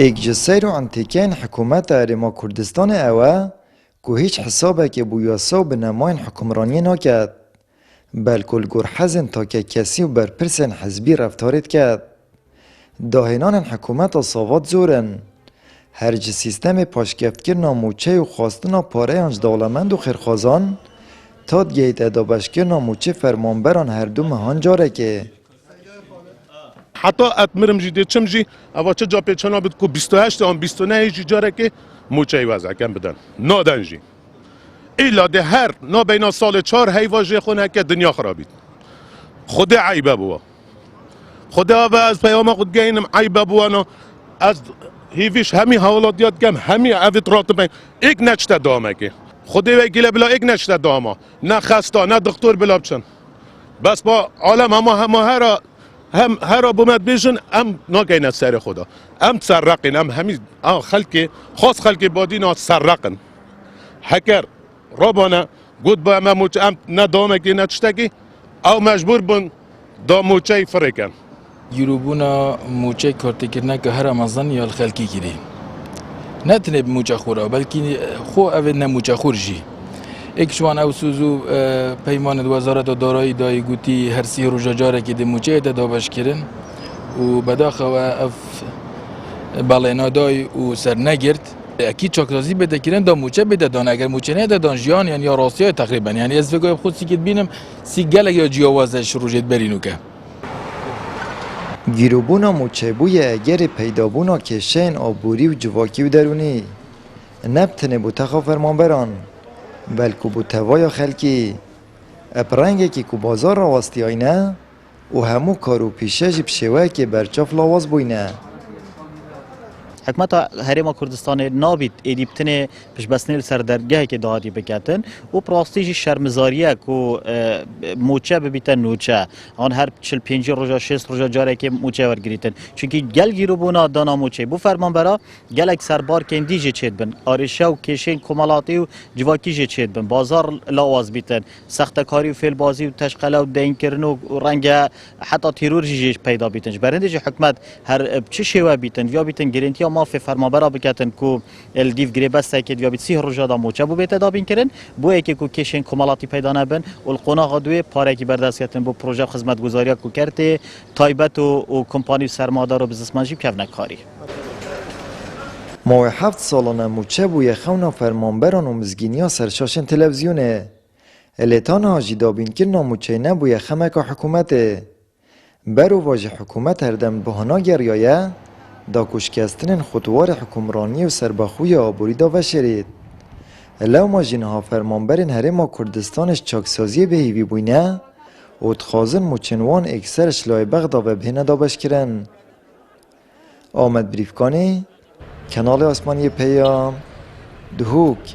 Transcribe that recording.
اگجسیر و انتکین حکومت ارما کردستان اوه که هیچ حسابه که بویاسا و بنماین حکمرانی نکد بلکل گر حزن تا که کسی و برپرسن حزبی رفتارید کرد. داهنان حکومت و صوات زورن هرچه سیستم پاشگفت کرنا موچه و خواستنا پاره انج دولمند و خیرخوازان تا گیت ادابش کرنا موچه فرمانبران هر دو مهان جاره که حتی اتمرم جی دیچم جی اوا چه جا پیچانا بید که 28 آن 29 جی جاره که موچه وضع کن بدن نادن جی ایلا ده هر نا بینا سال 4 هیواجه خونه که دنیا خرابید خود عیبه بوا خدا با از پیام خود گینم عیبه بوانا از هیویش همی حوالات گم همی عوید راتبین ایک نچته دامه که خودی وی گله بلا ایک نچته دامه نه خستا نه دکتر بلا بچن بس با عالم همه هر بومد بیشن ام ناگین سر خدا ام تسرقین ام همی خلقی خاص خلقی بادی نا تسرقن هکر ربنا گود با ام موچ ام نه دامه که نچته که او مجبور بون دا موچه فرکن گیروبونا موچه کارتی کرنه که هر رمضان یا خلقی کری نه تنه موچه خورا بلکه خو اول نه موچه خور جی اکشوان او سوزو پیمان وزارت دارایی دای گوتی هر سی روزه جاره که موچه دابش کردن و بداخل اف بالاینا دای و سر نگرد اکی چاکرازی بده کردن دا موچه بده دان اگر موچه نه دادن جیان یعنی راستی تقریبا یعنی از فکر خود سیکت بینم سی گله یا جیاوازش روزت برینو که گیروبونا موچه بوی اگر پیدابونا که شین آبوری و جواکی و درونی نبتنه بو تخا فرمانبران بلکه بو توای خلکی اپرنگه که بازار را واسطی آینه و همو کارو پیشه جب شوه که برچاف لاواز بوینه. حکومت هرما کردستان نابید ایدیبتنه پشبسنیل سردرگه که دادی بکتن و پراستیجی شرمزاریه که موچه ببیتن نوچه آن هر 45 روزا 60 روزا جاره که موچه ورگریتن چونکه گل گیرو بونا دانا موچه بو فرمان برا گل اکثر بار کندیجه چید بن آرشه و کشین کمالاتی و جواکیجه چید بن بازار لاواز بیتن سخت کاری و فیل بازی و تشقله و دین کرن و رنگ حتی تیرور جیش پیدا بیتن برندش حکومت هر چه شیوه بیتن یا بیتن گرنتی ما في فرمانبرا بکتن کو الدیف گریبست که یا بیت 30 روزا دا موچه بو بیت دابین کرن بو یکی کو کشین کمالاتی پیدا نبن و القناغ دوی پاره کی بردست کتن بو پروژه خدمتگزاری کو کرته تایبت و کمپانی سرمایه‌دار و بزنسمنجی کف نکاری ما 7 سالانه موچه بو یخونا فرمانبران و مزگینیا سرشاشن تلویزیونه الاتان هاجی دابین کرنا موچه نبو یخمه که حکومته برو واجه حکومت هردم بهانا گریایه دا کشکستن خطوار حکمرانی و سربخوی آبوری دا وشرید. لو ما جنها فرمانبرین هرما کردستانش چاکسازی به هیوی بوینه و تخازن موچنوان اکثرش لای بغدا و بهنه دا بشکرن. آمد بریفکانی، کانال آسمانی پیام، دهوک.